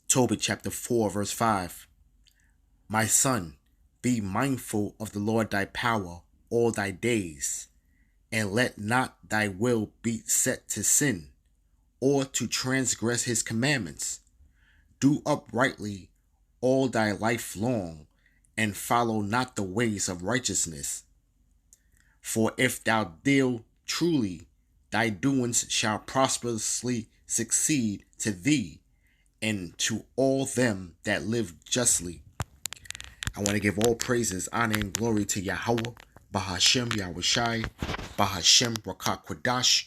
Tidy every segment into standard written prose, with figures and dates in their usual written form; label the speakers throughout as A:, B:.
A: Tobit chapter 4 verse 5. My son, be mindful of the Lord thy power all thy days, and let not thy will be set to sin, or to transgress his commandments. Do uprightly all thy life long, and follow not the ways of righteousness. For if thou deal truly, thy doings shall prosperously succeed to thee, and to all them that live justly. I want to give all praises, honor, and glory to Yahweh, Bahashem Yahushai, Bahashem Rakak Kwadash.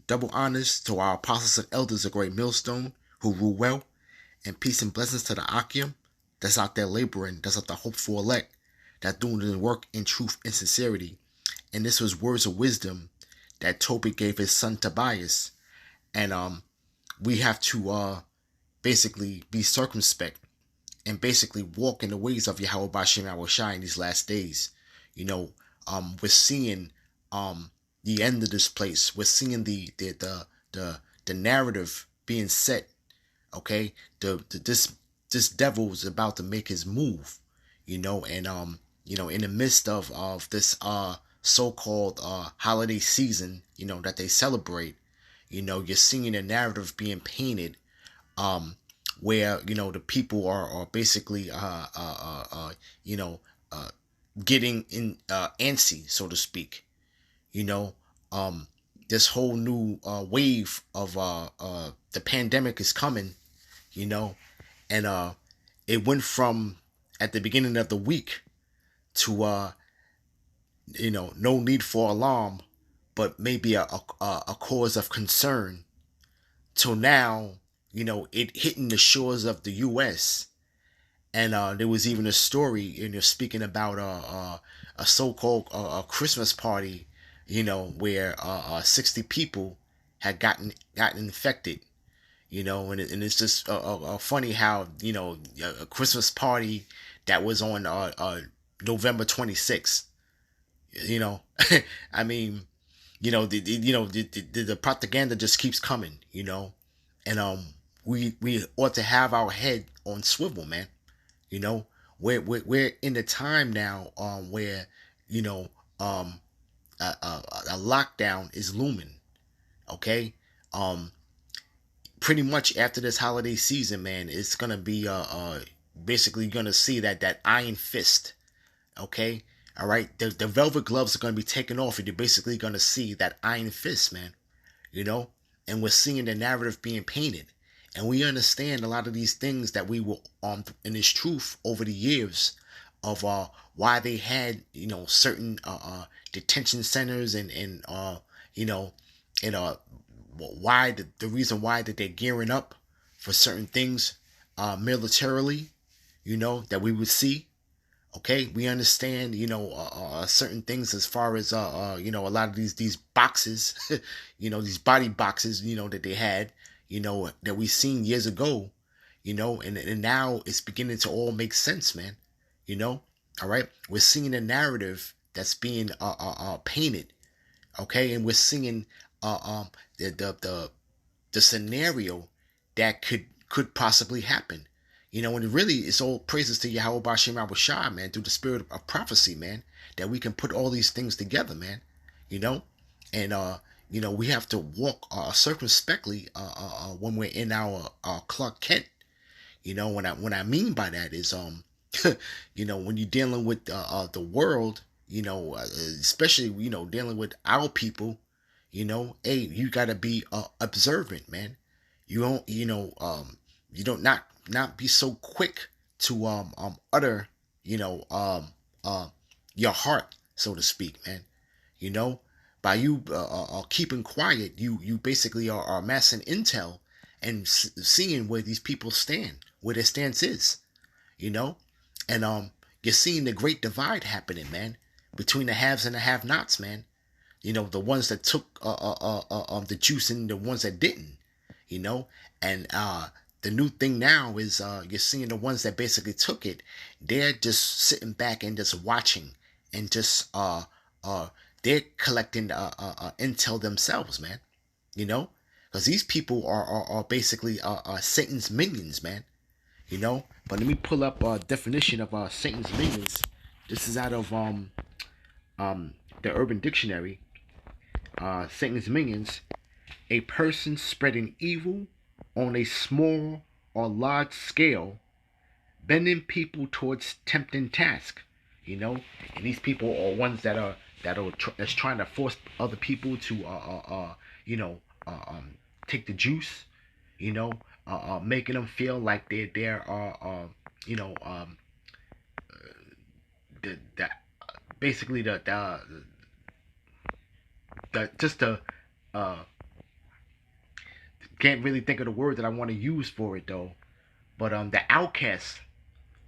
A: Double honors to our apostles and elders of Great Millstone who rule well, and peace and blessings to the Akim that's out there laboring, that's out there hope for elect, that's doing the work in truth and sincerity. And this was words of wisdom that Tobit gave his son Tobias. And we have to basically be circumspect and basically walk in the ways of Yahweh Bashem Yahushai in these last days. We're seeing the end of this place. We're seeing the narrative being set. Okay, this devil is about to make his move. And in the midst of this so-called holiday season, that they celebrate, you're seeing a narrative being painted, where the people are basically getting in antsy, so to speak. This whole new wave of the pandemic is coming, and it went from at the beginning of the week to no need for alarm, but maybe a cause of concern, till now, it hitting the shores of the U.S. And there was even a story, speaking about a so-called Christmas party, where 60 people had gotten infected, and it's just funny how, a Christmas party that was on November 26th, I mean, the propaganda just keeps coming, and we ought to have our head on swivel, man. We're in the time now where a lockdown is looming. Okay, pretty much after this holiday season, man, it's gonna be basically gonna see that iron fist. Okay, all right, the velvet gloves are gonna be taken off, and you're basically gonna see that iron fist, man. And we're seeing the narrative being painted. And we understand a lot of these things that we were in this truth over the years of why they had certain detention centers and why the reason why that they're gearing up for certain things militarily, that we would see. Okay, we understand, certain things as far as, a lot of these boxes, these body boxes, that they had, that we seen years ago, and now it's beginning to all make sense, man. All right, we're seeing a narrative that's being painted, okay, and we're seeing the scenario that could possibly happen. And really, it's all praises to Yahweh Bashem Yahushua, man, through the spirit of prophecy, man, that we can put all these things together, man, and we have to walk circumspectly when we're in our Clark Kent. What I mean by that is, when you're dealing with the world, especially dealing with our people, hey, you gotta be observant, man. You don't, you don't not be so quick to utter, your heart, so to speak, man. By you keeping quiet, you basically are amassing intel and seeing where these people stand, where their stance is, and you're seeing the great divide happening, man, between the haves and the have-nots, man. The ones that took the juice and the ones that didn't, and the new thing now is you're seeing the ones that basically took it. They're just sitting back and just watching, and just they're collecting intel themselves, man. Because these people are basically Satan's minions, man. But let me pull up a definition of Satan's minions. This is out of the Urban Dictionary. Satan's minions: a person spreading evil on a small or large scale, bending people towards tempting task. And these people are ones that's trying to force other people to you know take the juice, making them feel like they're you know the basically the just the uh can't really think of the word that I want to use for it though, but the outcasts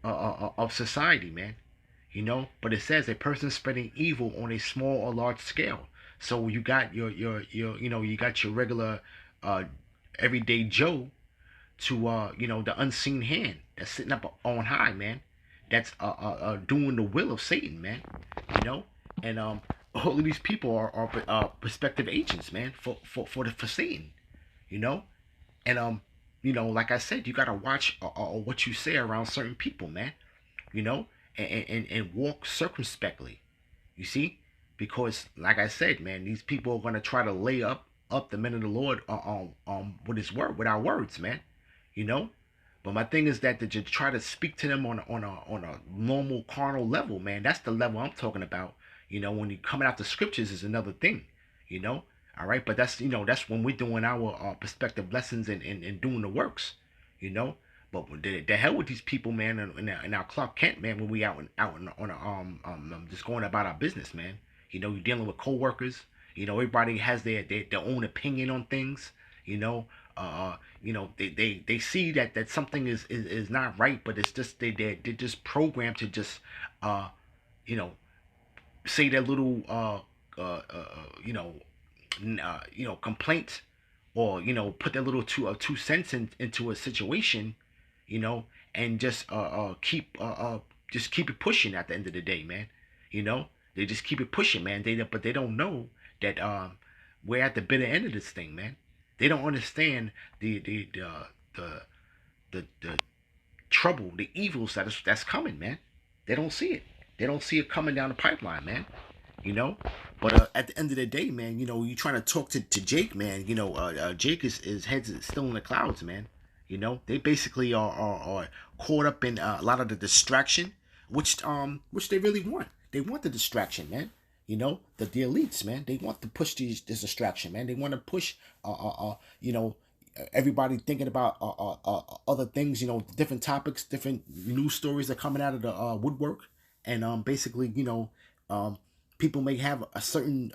A: of society, man. But it says a person spreading evil on a small or large scale. So you got your you got your regular uh everyday Joe to the unseen hand that's sitting up on high, man. That's doing the will of Satan, man. You know, and all of these people are prospective agents, man, for Satan. You know, and like I said, you gotta watch what you say around certain people, man. You know, and walk circumspectly. You see, because like I said, man, these people are gonna try to lay up the men of the Lord with His word, with our words, man. You know, but my thing is that to just try to speak to them on a normal carnal level, man. That's the level I'm talking about. When you coming out the scriptures is another thing. You know, all right. But that's when we're doing our perspective lessons and doing the works. You know, but the hell with these people, man, and our Clark Kent, man, when we out on a, just going about our business, man. You're dealing with coworkers. Everybody has their own opinion on things. You know, they see that something is not right, but it's just they're just programmed to just uh, you know, say their little complaints, or put their little two cents into a situation, you know, and just keep it pushing at the end of the day, man. They just keep it pushing, man. But they don't know that we're at the bitter end of this thing, man. They don't understand the the trouble, the evils that's coming, man. They don't see it. They don't see it coming down the pipeline, man. You know, but at the end of the day, man, you trying to talk to Jake, man. Jake is heads still in the clouds, man. They basically are caught up in a lot of the distraction, which they really want. They want the distraction, man. The elites, man. They want to push this distraction, man. They want to push, everybody thinking about other things, different topics, different news stories that are coming out of the woodwork, and basically, um, people may have a certain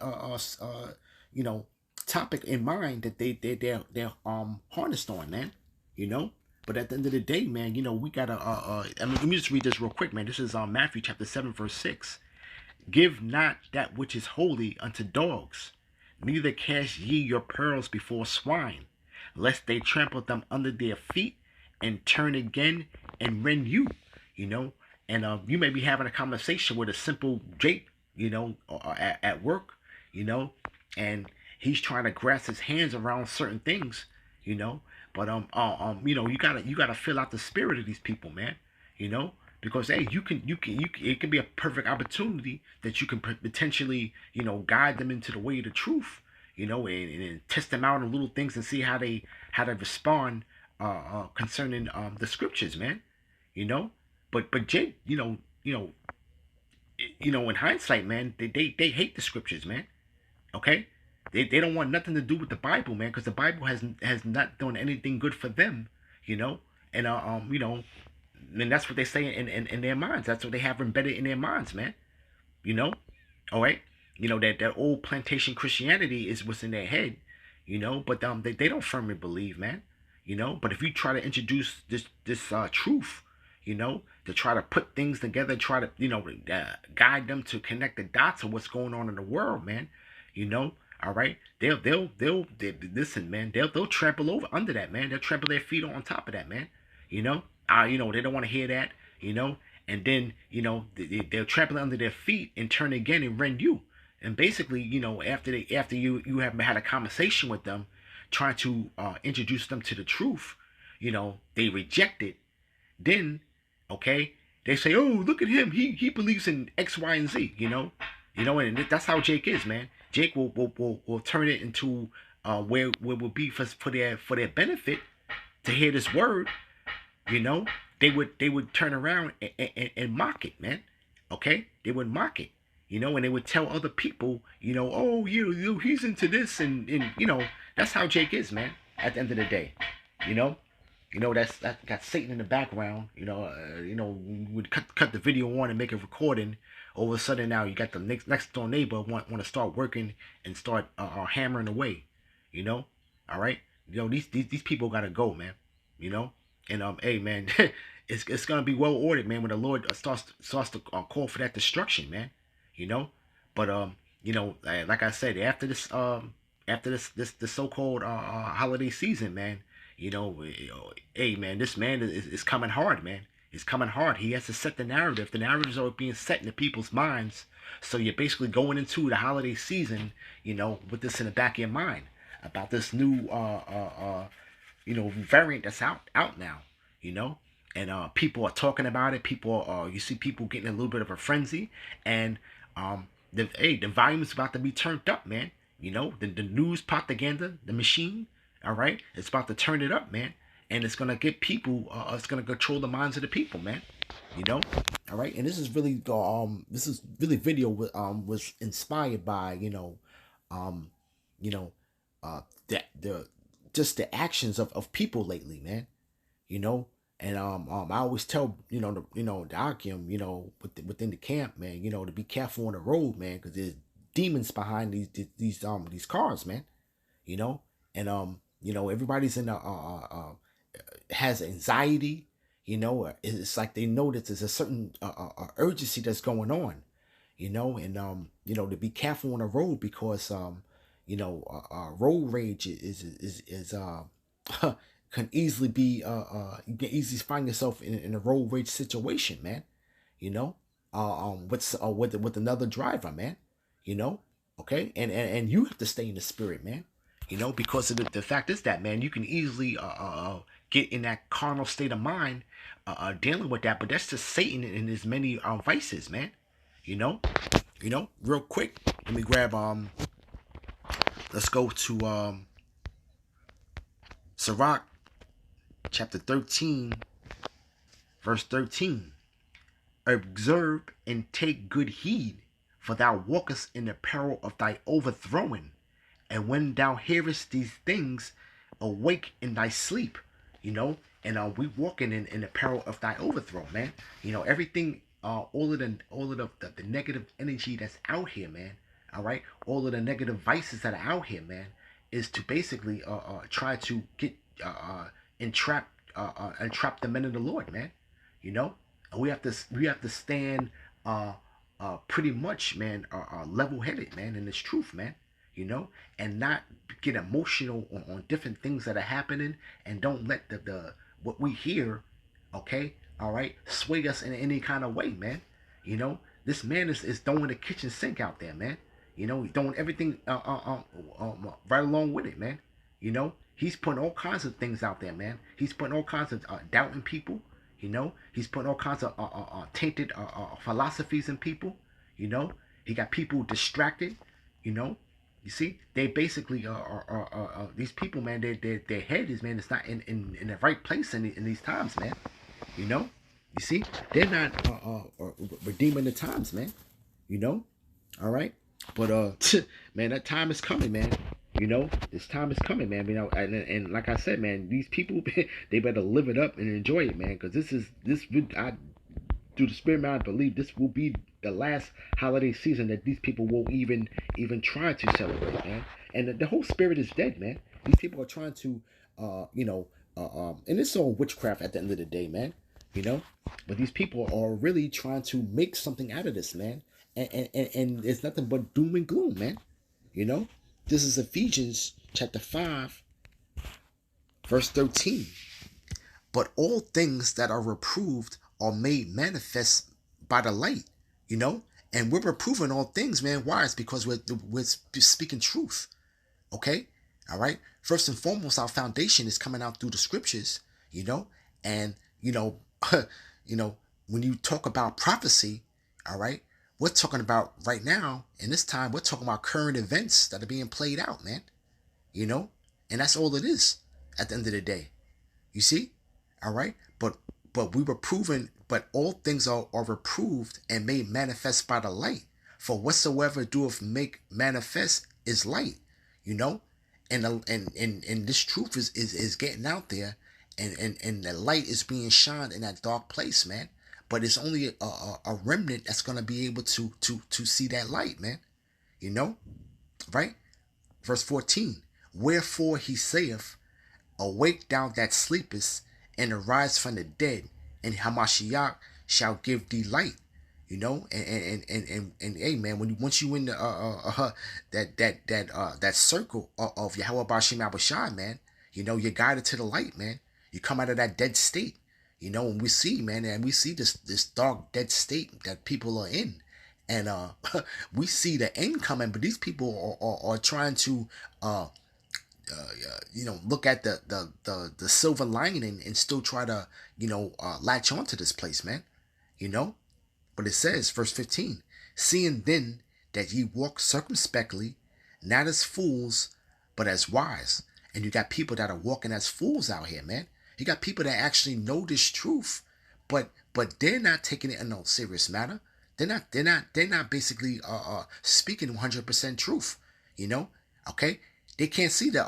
A: you know topic in mind that they're harnessed on, man. You know. But at the end of the day, man, we gotta. I mean, let me just read this real quick, man. This is Matthew chapter 7, verse 6. Give not that which is holy unto dogs, neither cast ye your pearls before swine, lest they trample them under their feet and turn again and rend you. You know, and you may be having a conversation with a simple Jake, at work, and he's trying to grasp his hands around certain things, you know. But you gotta fill out the spirit of these people, man. You know, because hey, it can be a perfect opportunity that you can potentially, guide them into the way of the truth, and test them out on little things and see how they respond concerning the scriptures, man. You know, but Jake, in hindsight, man, they hate the scriptures, man. Okay, they don't want nothing to do with the Bible, man, because the Bible has not done anything good for them, you know, and and that's what they say in their minds. That's what they have embedded in their minds, man. You know, all right, that old plantation Christianity is what's in their head, but they don't firmly believe, man. But if you try to introduce this truth, to try to put things together, try to guide them to connect the dots of what's going on in the world, man. All right, they listen, man. They'll trample over under that, man. They'll trample their feet on top of that, man. They don't want to hear that, and then they'll trample under their feet and turn again and rend you. And basically, after you have had a conversation with them, trying to introduce them to the truth, they reject it. Then, okay, they say, oh, look at him. He believes in X, Y, and Z, and that's how Jake is, man. Jake will turn it into where will be for their benefit to hear this word, you know, they would turn around and mock it, man. Okay, they would mock it, and they would tell other people, oh, he's into this, and that's how Jake is, man. At the end of the day, you know, that got Satan in the background. We would cut the video on and make a recording. All of a sudden now you got the next door neighbor want to start working and start hammering away, all right. These people gotta go, man. And hey, man, it's gonna be well ordered, man, when the Lord starts to call for that destruction, man. You know, but like I said, after this so-called holiday season, man, hey, man, this man is coming hard, man. It's coming hard. He has to set the narrative. The narratives are being set into people's minds. So you're basically going into the holiday season, with this in the back of your mind about this new variant that's out now, and people are talking about it. You see people getting a little bit of a frenzy, and the volume's about to be turned up, man. The news propaganda, the machine, all right, it's about to turn it up, man, and it's gonna get people. It's gonna control the minds of the people, man. All right, and this is really video was inspired by you know the just the actions of people lately, man. you know. And I always tell the Akim, within the camp, man, to be careful on the road, man, because there's demons behind these cars, man. you know. And everybody's in has anxiety. It's like they know that there's a certain urgency that's going on. And to be careful on the road because road rage is can easily be you can easily find yourself in a road rage situation, man. With another driver, man. you know okay, and you have to stay in the spirit, man. Because the fact is that, man, you can easily get in that carnal state of mind dealing with that, but that's just Satan in his many vices, man. Real quick, let me grab let's go to Sirach chapter 13 verse 13. Observe and take good heed, for thou walkest in the peril of thy overthrowing, and when thou hearest these things, awake in thy sleep. And we walking in the peril of thy overthrow, man. Everything, all of the negative energy that's out here, man. All right, all of the negative vices that are out here, man, is to basically try to get entrap the men of the Lord, man. And we have to stand pretty much, man, level headed, man, in this truth, man. And not get emotional on different things that are happening, and don't let the what we hear, okay, all right, sway us in any kind of way, man. This man is throwing the kitchen sink out there, man. He's throwing everything right along with it, man. He's putting all kinds of things out there, man. He's putting all kinds of doubting people. He's putting all kinds of tainted philosophies in people. He got people distracted. You see, they basically are these people, man. Their head is, man, it's not in the right place in these times, man. You see, they're not redeeming the times, man. All right, but man, that time is coming, man. This time is coming, man. And like I said, man, these people they better live it up and enjoy it, man, because I through the spirit, man, I believe this will be the last holiday season that these people will even try to celebrate, man. And the whole spirit is dead, man. These people are trying to and it's all witchcraft at the end of the day, man. But these people are really trying to make something out of this, man. And it's nothing but doom and gloom, man. This is Ephesians chapter 5 verse 13. But all things that are reproved are made manifest by the light, and we're reproving all things, man. Why? It's because we're speaking truth. Okay, all right. First and foremost, our foundation is coming out through the scriptures, and you know, when you talk about prophecy, all right, we're talking about right now, in this time, we're talking about current events that are being played out, man. You know? And that's all it is at the end of the day. You see? All right? But we were proven, but all things are reproved and made manifest by the light. For whatsoever doeth make manifest is light, you know? And this truth is getting out there, and the light is being shined in that dark place, man. But it's only a remnant that's gonna be able to see that light, man. You know? Right? Verse 14. Wherefore he saith, awake thou that sleepest, and arise from the dead, and Hamashiach shall give thee light. You know, and hey man, when once you in the that circle of Yahweh Bashim Abishai, man, you know, you're guided to the light, man. You come out of that dead state, you know, and we see, man, and we see this dark dead state that people are in, and we see the end coming, but these people are trying to you know, look at the silver lining and still try to, you know, latch onto this place, man. You know, but it says, verse 15, seeing then that ye walk circumspectly, not as fools, but as wise. And you got people that are walking as fools out here, man. You got people that actually know this truth, but they're not taking it in no serious matter. They're not basically speaking 100% truth, you know. Okay, they can't see the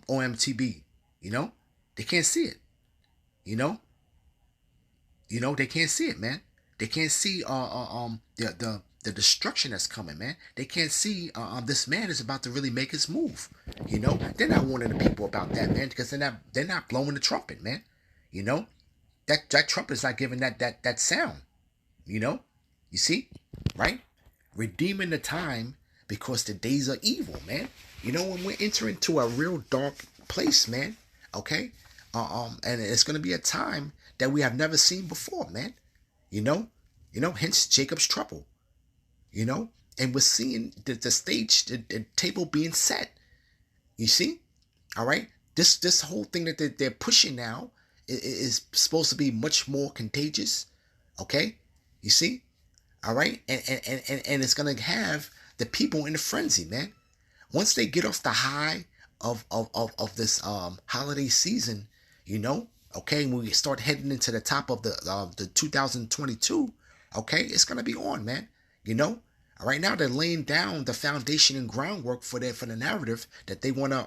A: OMTB, you know. They can't see it, you know. They can't see it, man. They can't see the destruction that's coming, man. They can't see this man is about to really make his move. You know, they're not warning the people about that, man, because they're not blowing the trumpet, man. You know, that trumpet is not giving that sound. You know, you see, right? Redeeming the time because the days are evil, man. You know, when we're entering to a real dark place, man. Okay, and it's gonna be a time that we have never seen before, man. You know, hence Jacob's trouble. You know, and we're seeing the stage, the table being set. You see, all right. This whole thing that they're pushing now is supposed to be much more contagious. Okay, you see, all right, and it's gonna have the people in a frenzy, man. Once they get off the high of this holiday season, you know, okay, when we start heading into the top of the 2022, okay, it's gonna be on, man. You know, right now they're laying down the foundation and groundwork for the narrative that they wanna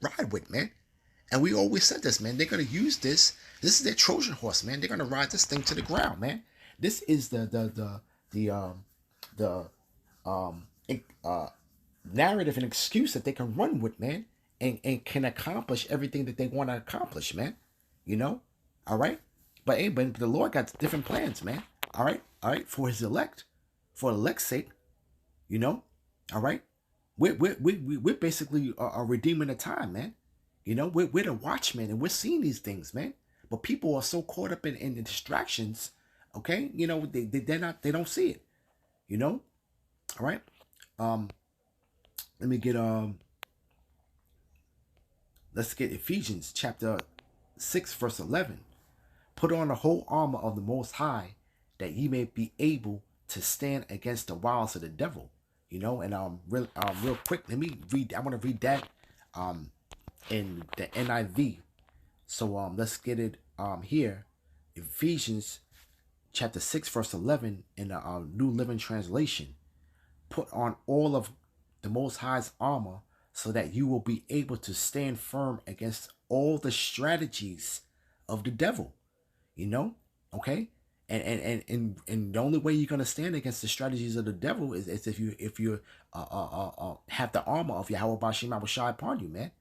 A: ride with, man. And we always said this, man. They're gonna use this. This is their Trojan horse, man. They're gonna ride this thing to the ground, man. This is the um narrative and excuse that they can run with, man, and can accomplish everything that they want to accomplish, man. You know, all right. But hey, but the Lord got different plans, man. All right, for His elect, for elect's sake, you know, all right. We're basically are redeeming the time, man. You know, we're the watchmen, and we're seeing these things, man. But people are so caught up in the distractions, okay. You know, they don't see it. You know, all right. Let me get let's get Ephesians chapter 6 verse 11. Put on the whole armor of the Most High, that ye may be able to stand against the wiles of the devil. You know, and real quick, let me read. I want to read that in the NIV. So let's get it here. Ephesians chapter 6 verse 11 in the New Living Translation. Put on all of the Most High's armor, so that you will be able to stand firm against all the strategies of the devil. You know, okay, and the only way you're gonna stand against the strategies of the devil is if you have the armor of Yahweh Bashim Abishai upon you, man.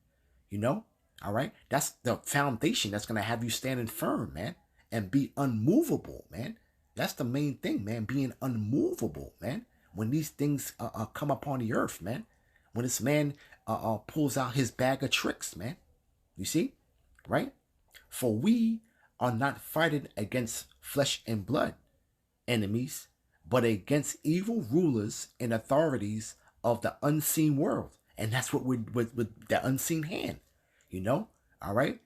A: You know, all right, that's the foundation that's gonna have you standing firm, man, and be unmovable, man. That's the main thing, man, being unmovable, man. When these things come upon the earth, man, when this man pulls out his bag of tricks, man, you see, right? For we are not fighting against flesh and blood enemies, but against evil rulers and authorities of the unseen world. And that's what we're with the unseen hand, you know, all right?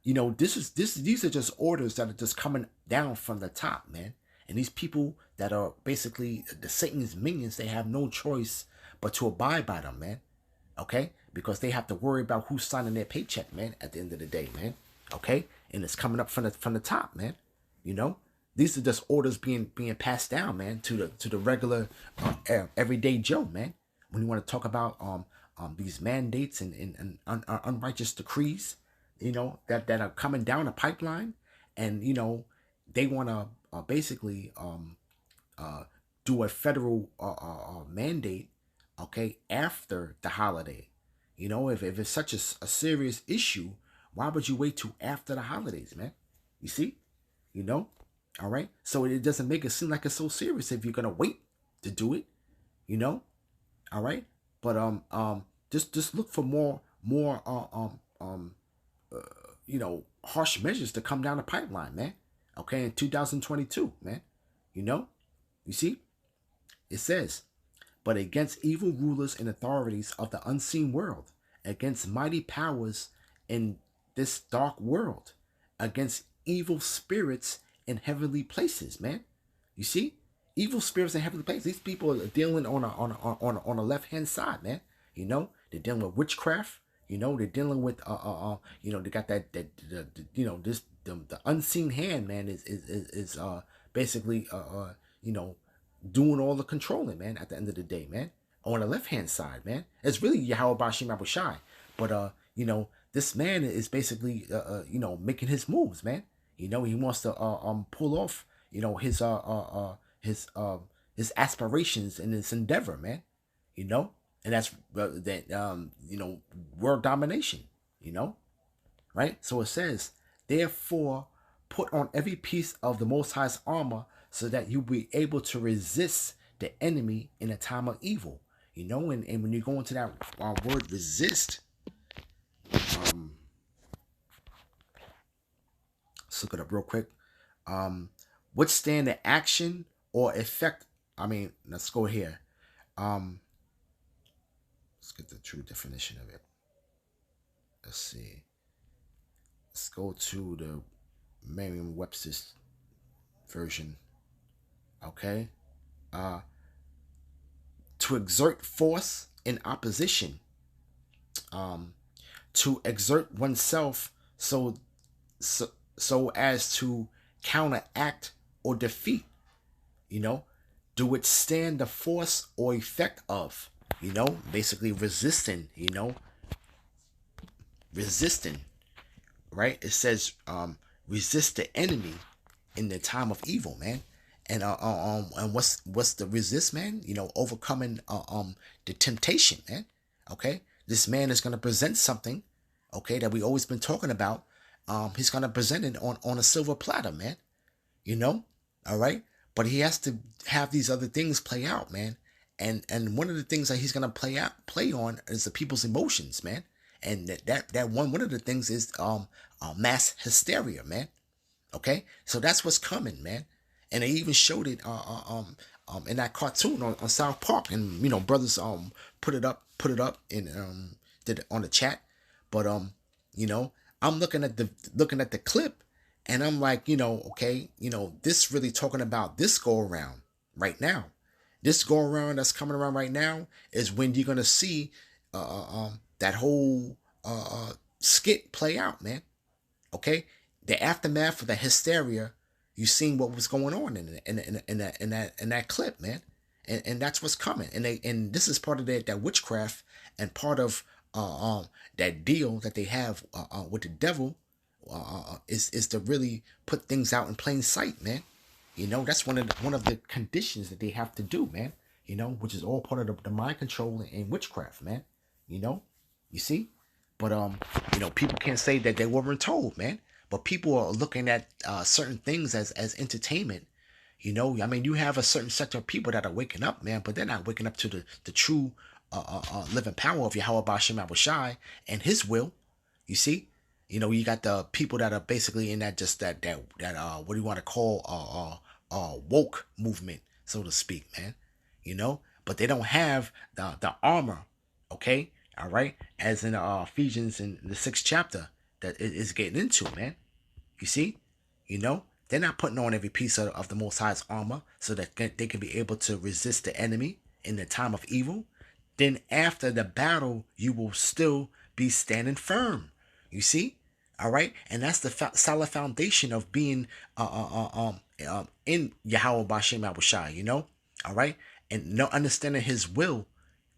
A: these are just orders that are just coming down from the top, man. And these people that are basically the Satan's minions, they have no choice but to abide by them, man. Okay? Because they have to worry about who's signing their paycheck, man, at the end of the day, man. Okay? And it's coming up from the top, man. You know? These are just orders being passed down, man, to the regular everyday Joe, man. When you want to talk about these mandates and unrighteous decrees, that are coming down the pipeline, and they want to basically do a federal mandate, okay, after the holiday. If it's such a serious issue, why would you wait till after the holidays, man? You see, you know, all right. So it doesn't make it seem like it's so serious if you're gonna wait to do it, all right. But just look for more harsh measures to come down the pipeline, man. Okay, in 2022, man. You see, it says, but against evil rulers and authorities of the unseen world, against mighty powers in this dark world, against evil spirits in heavenly places, man. You see, evil spirits in heavenly places. These people are dealing on a left hand side, man. They're dealing with witchcraft. They're dealing with they got the unseen hand, man, is basically doing all the controlling, man, at the end of the day, man. On the left hand side, man, it's really Yahweh Bashim Abushai. But this man is basically making his moves, man. He wants to pull off his aspirations and his endeavor, man. And that's world domination, right? So it says, therefore, put on every piece of the Most High's armor so that you'll be able to resist the enemy in a time of evil. And when you go into that word resist, let's look it up real quick. Withstand the action or effect. Let's go here. Let's get the true definition of it. Let's see. Let's go to the Merriam-Webster's version. Okay. To exert force in opposition. To exert oneself so as to counteract or defeat. To withstand the force or effect of. Basically resisting. Resisting. Right? It says resist the enemy in the time of evil, man. And what's the resist, man? Overcoming the temptation, man. Okay, this man is gonna present something, okay, that we always been talking about. He's gonna present it on a silver platter, man. All right, but he has to have these other things play out, man. And one of the things that he's gonna play on is the people's emotions, man. And that one of the things is mass hysteria, man. Okay, so that's what's coming, man. And they even showed it in that cartoon on South Park, and brothers put it up and did it on the chat. But I'm looking at the clip, and I'm like, okay, this really talking about this go around right now. This go around that's coming around right now is when you're gonna see that whole skit play out, man. Okay, the aftermath of the hysteria. You seen what was going on in that clip, man, and that's what's coming. And this is part of that witchcraft and part of that deal that they have with the devil is to really put things out in plain sight, man. That's one of the conditions that they have to do, man. Which is all part of the mind control and witchcraft, man. You see, but people can't say that they weren't told, man. But people are looking at certain things as entertainment. You have a certain sector of people that are waking up, man, but they're not waking up to the true living power of Yahweh Bashim Abushai and His will. You see, you got the people that are basically in that what do you want to call woke movement, so to speak, man. But they don't have the armor, okay, all right, as in Ephesians in the 6th chapter. that it is getting into, man. You see, they're not putting on every piece of the Most High's armor so that they can be able to resist the enemy in the time of evil. Then after the battle, you will still be standing firm. You see, all right, and that's the solid foundation of being in Yahweh Bashem Abushai. All right, and no understanding His will,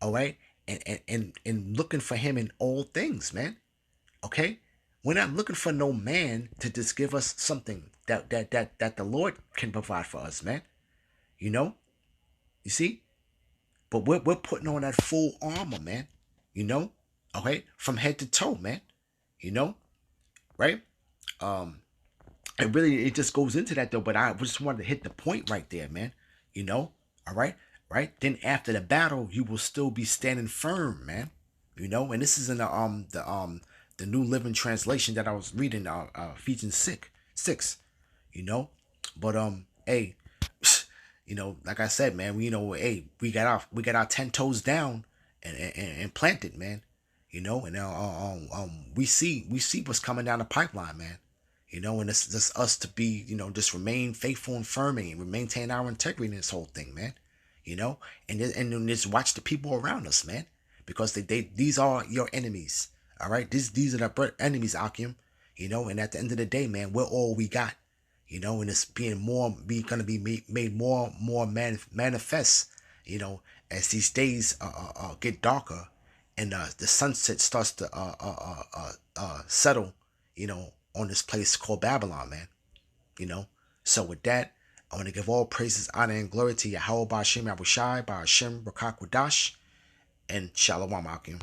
A: all right, and looking for Him in all things, man. Okay, we're not looking for no man to just give us something that the Lord can provide for us, man. You know, you see, but we're putting on that full armor, man. You know, okay, from head to toe, man. You know, right? Um, and really, it just goes into that though. But I just wanted to hit the point right there, man. All right, right. Then after the battle, you will still be standing firm, man. And this is in the New Living Translation that I was reading, Ephesians 6. You know, but hey, like I said, man, hey, we got our 10 toes down and planted, man. And we see what's coming down the pipeline, man. And it's just us to be, just remain faithful and firm and maintain our integrity in this whole thing, man. And just watch the people around us, man, because these are your enemies. All right, these are the enemies, Akim. And at the end of the day, man, we're all we got. And it's gonna be made more manifest. As these days get darker, and the sunset starts to settle. On this place called Babylon, man. So with that, I want to give all praises, honor, and glory to Yahweh Ba'Shem Yahushai, Ba'Shem Rakak Wadash, and Shalom Akim.